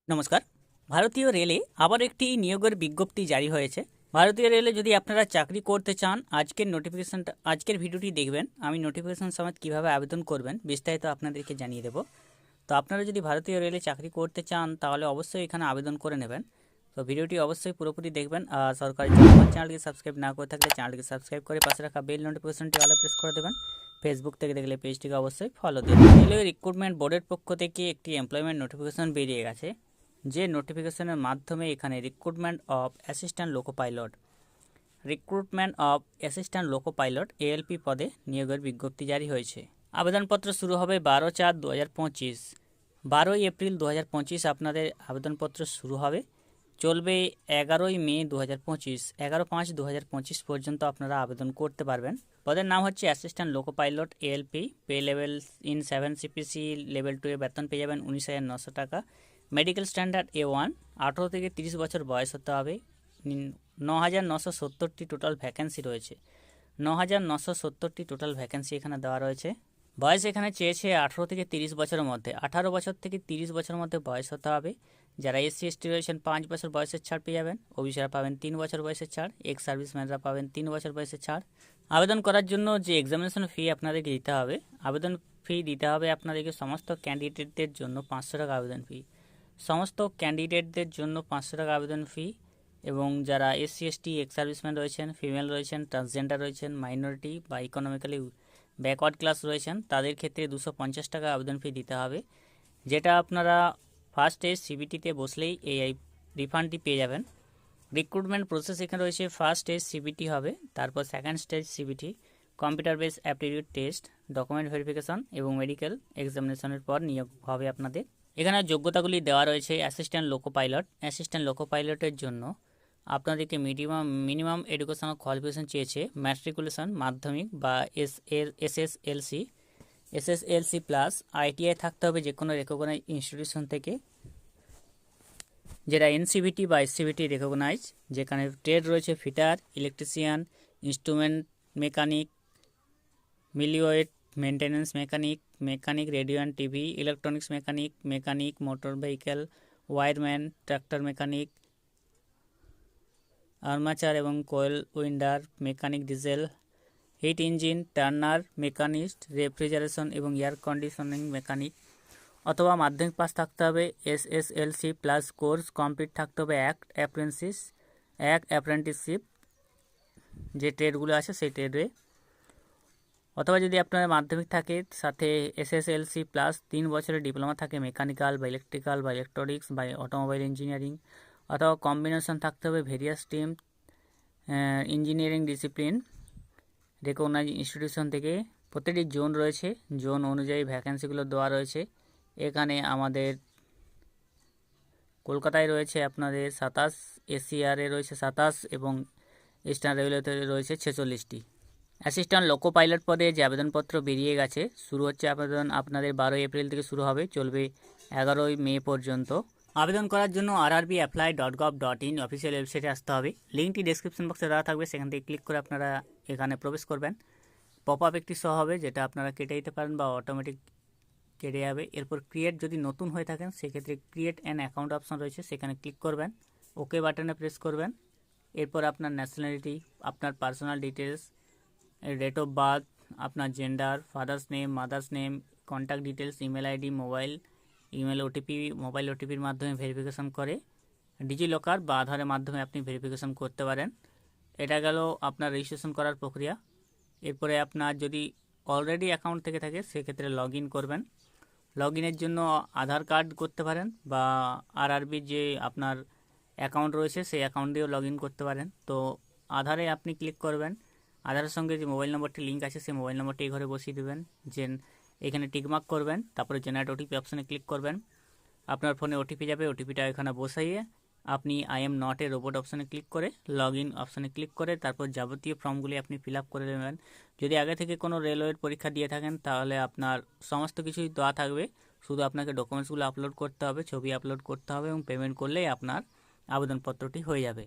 নমস্কার। ভারতীয় রেলে আবার একটি নিয়োগের বিজ্ঞপ্তি জারি হয়েছে। ভারতীয় রেলে যদি আপনারা চাকরি করতে চান, আজকের ভিডিওটি দেখবেন। আমি নোটিফিকেশন সমেত কীভাবে আবেদন করবেন বিস্তারিত আপনাদেরকে জানিয়ে দেব। তো আপনারা যদি ভারতীয় রেলে চাকরি করতে চান তাহলে অবশ্যই এখানে আবেদন করে নেবেন। তো ভিডিওটি অবশ্যই পুরোপুরি দেখবেন। আর সরকারি চ্যানেলকে সাবস্ক্রাইব না করে থাকলে চ্যানেলকে সাবস্ক্রাইব করে পাশে রাখা বেল নোটিফিকেশনটি অলে প্রেস করে দেবেন। ফেসবুক থেকে দেখলে পেজটিকে অবশ্যই ফলো দেবেন। রেলওয়ে রিক্রুটমেন্ট বোর্ডের পক্ষ থেকে একটি এমপ্লয়মেন্ট নোটিফিকেশন বেরিয়ে গেছে, যে নোটিফিকেশনের মাধ্যমে এখানে recruitment of assistant loco pilot ALP পদে নিয়োগের বিজ্ঞপ্তি জারি হয়েছে। আবেদনপত্র শুরু হবে 12/4/2025। 12ই এপ্রিল 2025 আপনাদের আবেদনপত্র শুরু হবে, চলবে 11ই মে 2025, 11/5/2025 পর্যন্ত আপনারা আবেদন করতে পারবেন। পদের নাম হচ্ছে assistant loco pilot ALP. Pay level in 7 CPC level 2 এ বেতন পেয়ে যাবেন 19,900 টাকা। মেডিকেল স্ট্যান্ডার্ড A1, 18 থেকে 30 বছর বয়স হতে হবে। 9,970টি টোটাল ভ্যাকেন্সি রয়েছে। 9,970টি টোটাল ভ্যাকেন্সি এখানে দেওয়া রয়েছে। বয়স এখানে চেয়েছে 18 থেকে 30 বছরের মধ্যে। 18 বছর থেকে 30 বছরের মধ্যে বয়স হতে হবে। যারা SC/ST রয়েছেন 5 বছর বয়সের ছাড় পেয়ে যাবেন। ওবিসিরা পাবেন 3 বছর বয়সের ছাড়। এক্স সার্ভিসম্যানরা পাবেন 3 বছর বয়সের ছাড়। আবেদন করার জন্য যে এক্সামিনেশন ফি আপনাদেরকে দিতে হবে, আবেদন ফি দিতে হবে আপনাদেরকে সমস্ত ক্যান্ডিডেটদের জন্য 500 টাকা আবেদন ফি। সমস্ত ক্যান্ডিডেটদের জন্য 500 টাকা আবেদন ফি। এবং যারা SC/ST এক্স সার্ভিসম্যান রয়েছেন, ফিমেল রয়েছেন, ট্রান্সজেন্ডার রয়েছেন, মাইনরিটি বা ইকোনমিক্যালি ব্যাকওয়ার্ড ক্লাস রয়েছেন, তাদের ক্ষেত্রে 250 টাকা আবেদন ফি দিতে হবে, যেটা আপনারা ফার্স্ট স্টেজ CBTতে বসলেই এই রিফান্ডটি পেয়ে যাবেন। রিক্রুটমেন্ট প্রসেস এখানে রয়েছে। ফার্স্ট স্টেজ CBT হবে, তারপর second stage CBT, computer base aptitude test, document verification এবং মেডিকেল এক্সামিনেশনের পর নিয়োগ হবে আপনাদের। এখানে যোগ্যতাগুলি দেওয়া রয়েছে। অ্যাসিস্ট্যান্ট লোকো পাইলটের জন্য আপনাদেরকে মিনিমাম এডুকেশনাল কোয়ালিফিকেশন চেয়েছে ম্যাট্রিকুলেশন মাধ্যমিক বা SSLC প্লাস ITI থাকতে হবে যে কোনো রেকগনাইজ ইনস্টিটিউশন থেকে, যেটা NCVT বা SCVT রেকগনাইজ। যেখানে ট্রেড রয়েছে fitter, electrician, instrument mechanic, millwright maintenance mechanic radio and TV, electronics mechanic motor vehicle, wireman, tractor mechanic, armature এবং coil winder mechanic, diesel, heat engine turner machinist, refrigeration এবং air conditioning mechanic, অথবা মাধ্যমিক pass থাকতে হবে। SSLC plus course complete থাকতে হবে। Apprenticeship যে ট্রেডগুলো আছে সেই ট্রেডে, অথবা যদি আপনার মাধ্যমিক থাকে সাথে SSLC প্লাস 3 বছরের ডিপ্লোমা থাকে মেকানিক্যাল বা ইলেকট্রিক্যাল বা ইলেকট্রনিক্স বা অটোমোবাইল ইঞ্জিনিয়ারিং, অথবা কম্বিনেশন থাকতে হবে various stream engineering discipline recognise institution থেকে। প্রতিটি জোন রয়েছে, জোন অনুযায়ী ভ্যাকেন্সিগুলো দেওয়া রয়েছে। এখানে আমাদের কলকাতায় রয়েছে আপনাদের 27, ACR-এ রয়েছে 27 এবং ইস্টার্ন রেলওয়েতে রয়েছে 46টি। অ্যাসিস্ট্যান্ট লোকো পাইলট পদে যে আবেদনপত্র বেরিয়ে গেছে, শুরু হচ্ছে আবেদন আপনাদের 12 এপ্রিল থেকে শুরু হবে, চলবে 11ই মে পর্যন্ত। আবেদন করার জন্য rrbapply.gov.in অফিসিয়াল ওয়েবসাইটে আসতে হবে। লিঙ্কটি ডেসক্রিপশন বক্সে দেওয়া থাকবে, সেখান থেকে ক্লিক করে আপনারা এখানে প্রবেশ করবেন। পপ আপ একটি শো হবে, যেটা আপনারা কেটে দিতে পারেন বা অটোমেটিক কেটে যাবে। এরপর ক্রিয়েট, যদি নতুন হয়ে থাকেন সেক্ষেত্রে ক্রিয়েট অ্যান অ্যাকাউন্ট অপশন রয়েছে, সেখানে ক্লিক করবেন, ওকে বাটনে প্রেস করবেন। এরপর আপনার ন্যাশনালিটি, আপনার personal details, date of birth, আপনার gender, father's name, mother's name, contact details, email ID, email OTP, mobile ওটিপির মাধ্যমে ভেরিফিকেশন করে ডিজিলকার বা আধারের মাধ্যমে আপনি ভেরিফিকেশন করতে পারেন। এটা গেল আপনার রেজিস্ট্রেশন করার প্রক্রিয়া। এরপরে আপনার যদি অলরেডি অ্যাকাউন্ট থেকে থাকে সেক্ষেত্রে লগ ইন করবেন। লগ ইনের জন্য আধার কার্ড করতে পারেন বা RRBর যে আপনার অ্যাকাউন্ট রয়েছে সেই অ্যাকাউন্ট দিয়েও লগ ইন করতে পারেন। তো আধারে আপনি ক্লিক করবেন, আধারের সঙ্গে যে মোবাইল নম্বরটি লিঙ্ক আছে সেই মোবাইল নম্বরটি এই ঘরে বসিয়ে দেবেন। এখানে টিকমার্ক করবেন, তারপরে জেনারেট ওটিপি অপশানে ক্লিক করবেন। আপনার ফোনে ওটিপি যাবে, ওটিপিটা এখানে বসাইয়ে আপনি I am not a robot অপশানে ক্লিক করে লগ ইন অপশানে ক্লিক করে তারপর যাবতীয় ফর্মগুলি আপনি ফিল আপ করে দেবেন। যদি আগে থেকে কোনো রেলওয়ের পরীক্ষা দিয়ে থাকেন তাহলে আপনার সমস্ত কিছুই দেওয়া থাকবে, শুধু আপনাকে ডকুমেন্টসগুলো আপলোড করতে হবে, ছবি আপলোড করতে হবে এবং পেমেন্ট করলেই আপনার আবেদনপত্রটি হয়ে যাবে।